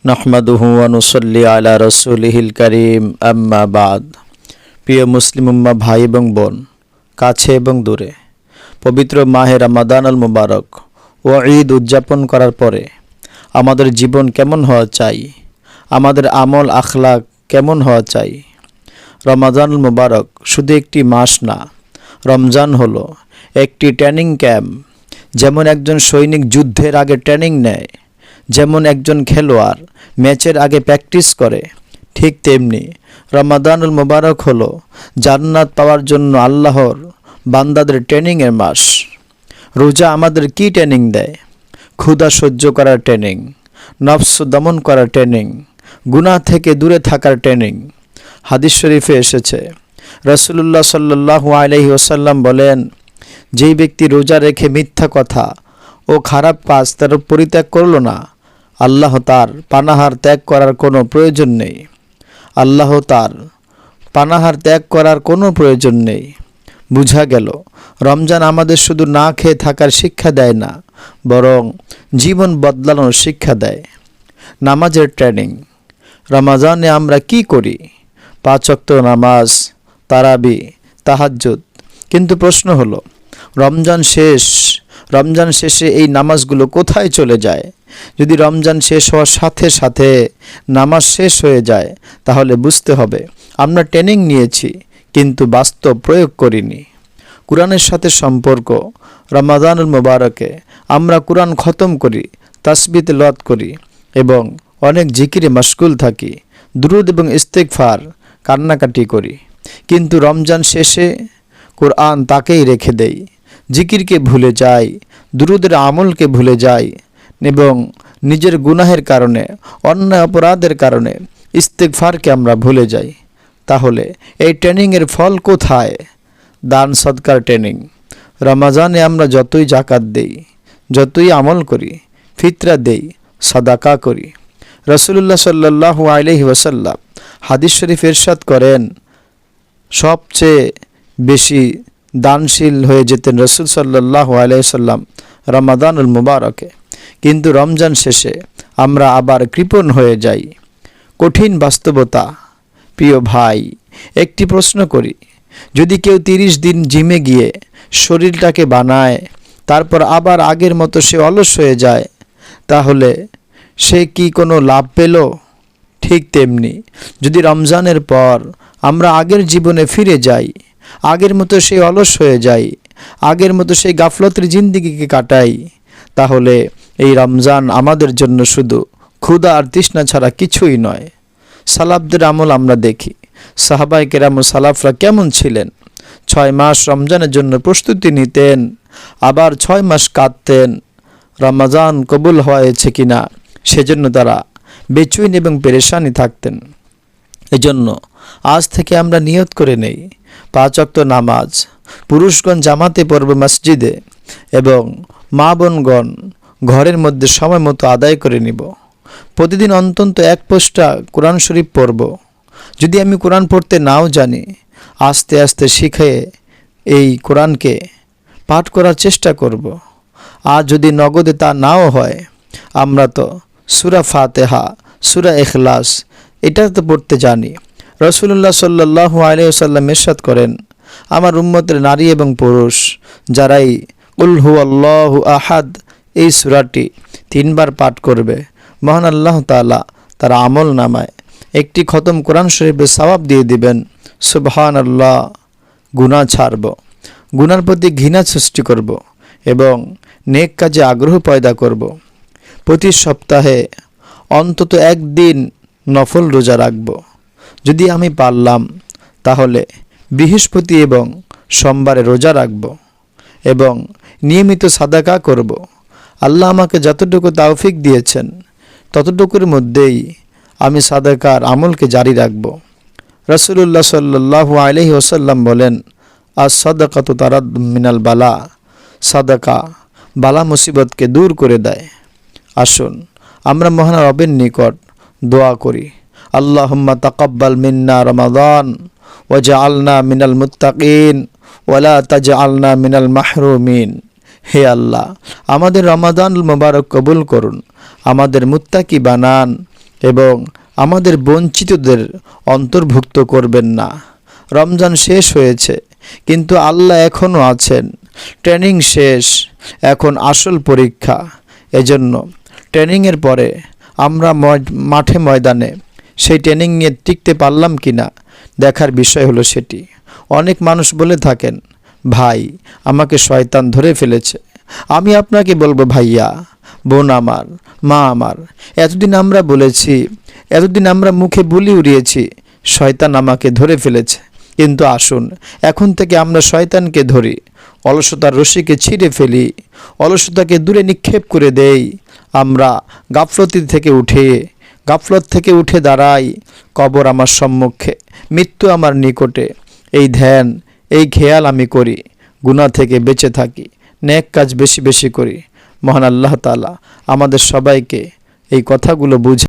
নাহমাদুহু ওয়া নুসাল্লি আলা রাসূলিহিল কারীম আম্মা বাদ। প্রিয় মুসলিম উম্মাহ ভাই এবং বোন, কাছে এবং দূরে, পবিত্র মাহে রমাদান আল মুবারক ও ঈদ উদযাপন করার পরে আমাদের জীবন কেমন হওয়া চাই, আমাদের আমল আখলাক কেমন হওয়া চাই। রমাদান আল মুবারক শুধু একটি মাস না, রমজান হলো একটি ট্রেনিং ক্যাম্প। যেমন একজন সৈনিক যুদ্ধের আগে ট্রেনিং নেয়, যেমন একজন খেলোয়াড় ম্যাচের আগে প্র্যাকটিস করে, ঠিক তেমনি রমাদানুল মুবারক হলো জান্নাত পাওয়ার জন্য আল্লাহর বান্দাদের ট্রেনিংয়ের মাস। রোজা আমাদের কি ট্রেনিং দেয়? ক্ষুধা সহ্য করার ট্রেনিং, নফস দমন করার ট্রেনিং, গুনাহ থেকে দূরে থাকার ট্রেনিং। হাদিস শরীফে এসেছে, রাসূলুল্লাহ সাল্লাল্লাহু আলাইহি ওয়াসাল্লাম বলেন, যেই ব্যক্তি রোজা রেখে মিথ্যা কথা ও খারাপ কাজ তার পরিত্যাগ করল না, আল্লাহ তার পানাহার ত্যাগ করার কোনো প্রয়োজন নেই। আল্লাহ তার পানাহার ত্যাগ করার কোনো প্রয়োজন নেই। বুঝা গেল, রমজান আমাদের শুধু না খেয়ে থাকার শিক্ষা দেয় না, বরং জীবন বদলানোর শিক্ষা দেয়। নামাজের ট্রেনিং। রমজানে আমরা কি করি? 5 ওয়াক্ত নামাজ, তারাবি, তাহাজ্জুদ। কিন্তু প্রশ্ন হলো, রমজান শেষে এই নামাজগুলো কোথায় চলে যায়? যদি রমজান শেষ হওয়ার সাথে সাথে নামাজ শেষ হয়ে যায়, তাহলে বুঝতে হবে আমরা ট্রেনিং নিয়েছি কিন্তু বাস্তব প্রয়োগ করিনি। কুরআনের সাথে সম্পর্ক। রমাদানুল মুবারকে আমরা কুরআন খতম করি, তাসবিহ তেলাওয়াত করি এবং অনেক জিকিরে মশগুল থাকি, দুরূদ এবং ইস্তেগফার কান্নাকাটি করি। কিন্তু রমজান শেষে কুরআন তাকেই রেখে দেই, জিকিরকে ভুলে যাই, দুরূদের আমলকে ভুলে যাই এবং নিজের গুনাহের কারণে, অন্যায় অপরাধের কারণে ইস্তেগফারকে আমরা ভুলে যাই। তাহলে এই ট্রেনিংয়ের ফল কোথায়? দান সদকার ট্রেনিং। রমজানে আমরা যতই জাকাত দেই, যতই আমল করি, ফিতরা দেই, সাদাকা করি, রাসূলুল্লাহ সাল্লাল্লাহু আলাইহি ওয়াসাল্লাম হাদিস শরীফ ইরশাদ করেন, সবচেয়ে বেশি দানশীল হয়ে যেতেন রাসূল সাল্লাল্লাহু আলাইহি ওয়াসাল্লাম রমাদানুল মুবারকে। কিন্তু রমজান শেষে আমরা আবার কৃপণ হয়ে যাই। কঠিন বাস্তবতা। প্রিয় ভাই, একটি প্রশ্ন করি, যদি কেউ 30 দিন জিমে গিয়ে শরীরটাকে বানায়, তারপর আবার আগের মতো সে অলস হয়ে যায়, তাহলে সে কি কোনো লাভ পেল? ঠিক তেমনি যদি রমজানের পর আমরা আগের জীবনে ফিরে যাই, আগের মতো সেই অলস হয়ে যাই, আগের মতো সেই গাফলতের জিন্দেগিকে কাটাই, তাহলে এই রমজান আমাদের জন্য শুধু ক্ষুধা আর তৃষ্ণা ছাড়া কিছুই নয়। সালাফদের আমল আমরা দেখি, সাহাবায়ে কেরাম ও সালাফরা কেমন ছিলেন। 6 মাস রমজানের জন্য প্রস্তুতি নিতেন, আবার 6 মাস কাঁদতেন রমজান কবুল হয়েছে কিনা, সেজন্য তারা বেচৈন এবং পেরেশানি থাকতেন। এজন্য আজ থেকে আমরা নিয়ত করে নেই, 5 ওয়াক্ত নামাজ পুরুষগণ জামাতে পড়বে মসজিদে এবং মা বোনগণ ঘরের মধ্যে সময় মতো আদায় করে নিব। প্রতিদিন অন্তত 1 পৃষ্ঠা কোরআন শরীফ পড়ব। যদি আমি কোরআন পড়তে নাও জানি, আস্তে আস্তে শিখে এই কোরআনকে পাঠ করার চেষ্টা করব। আর যদি নগদে তা নাও হয়, আমরা তো সূরা ফাতিহা, সূরা ইখলাস এটা তো পড়তে জানি। রাসূলুল্লাহ সাল্লাল্লাহু আলাইহি ওয়াসাল্লাম ইরশাদ করেন, আমার উম্মতের নারী এবং পুরুষ যারাই কুল হুয়াল্লাহু আহাদ এই সূরাটি 3 বার পাঠ করবে, মহান আল্লাহ তাআলা তার আমল নামায় একটি খতম কোরআন শরীফের সওয়াব দিয়ে দিবেন। সুবহানাল্লাহ। গুনাহ ছাড়ব, গুনার প্রতি ঘৃণা সৃষ্টি করব এবং নেক কাজে আগ্রহ পয়দা করব। প্রতি সপ্তাহে অন্তত 1 দিন নফল রোজা রাখব। যদি আমি পারলাম তাহলে বৃহস্পতি এবং সোমবারে রোজা রাখব এবং নিয়মিত সাদাকা করব। আল্লাহ আমাকে যতটুকু তৌফিক দিয়েছেন ততটুকুর মধ্যেই আমি সাদাকার আমলকে জারি রাখব। রাসূলুল্লাহ সাল্লাল্লাহু আলাইহি ওয়াসাল্লাম বলেন, আস-সাদাকাতু তারাদ্দু মিনাল বালা। সাদাকা বালা মুসিবতকে দূর করে দেয়। আসুন আমরা মহান রবের নিকট দোয়া করি, আল্লাহুম্মা তাকাব্বাল মিন্না রমাদান ওয়াজআলনা মিনাল মুত্তাকিন ওয়ালা তাজআলনা মিনাল মাহরুমিন। হে আল্লাহ, আমাদের রমাদানুল মুবারক কবুল করুন, আমাদের মুত্তাকি বানান এবং আমাদের বঞ্চিতদের অন্তর্ভুক্ত করবেন না। রমজান শেষ হয়েছে, কিন্তু আল্লাহ এখনও আছেন। ট্রেনিং শেষ, এখন আসল পরীক্ষা। এজন্য ট্রেনিংয়ের পরে আমরা মাঠে ময়দানে সেই ট্রেনিং নিয়ে টিকতে পারলাম কি না দেখার বিষয় হলো সেটি। অনেক মানুষ বলে থাকেন, ভাই আমাকে শয়তান ধরে ফেলেছে। আমি আপনাকে বলবো, ভাইয়া, বোন আমার, মা আমার, এতদিন আমরা বলেছি, এতদিন আমরা মুখে বুলি উড়িয়েছি শয়তান আমাকে ধরে ফেলেছে, কিন্তু আসুন এখন থেকে আমরা শয়তানকে ধরি, অলসতার রশিকে ছিঁড়ে ফেলি, অলসতাকে দূরে নিক্ষেপ করে দেই। আমরা গাফলত থেকে উঠে দাঁড়াই। কবর আমার সম্মুখে, মৃত্যু আমার নিকটে, এই ধ্যান, এই খেয়াল আমি করি। গুনাহ থেকে বেঁচে থাকি, নেক কাজ বেশি বেশি করি। মহান আল্লাহ তাআলা আমাদের সবাইকে এই কথাগুলো বুঝে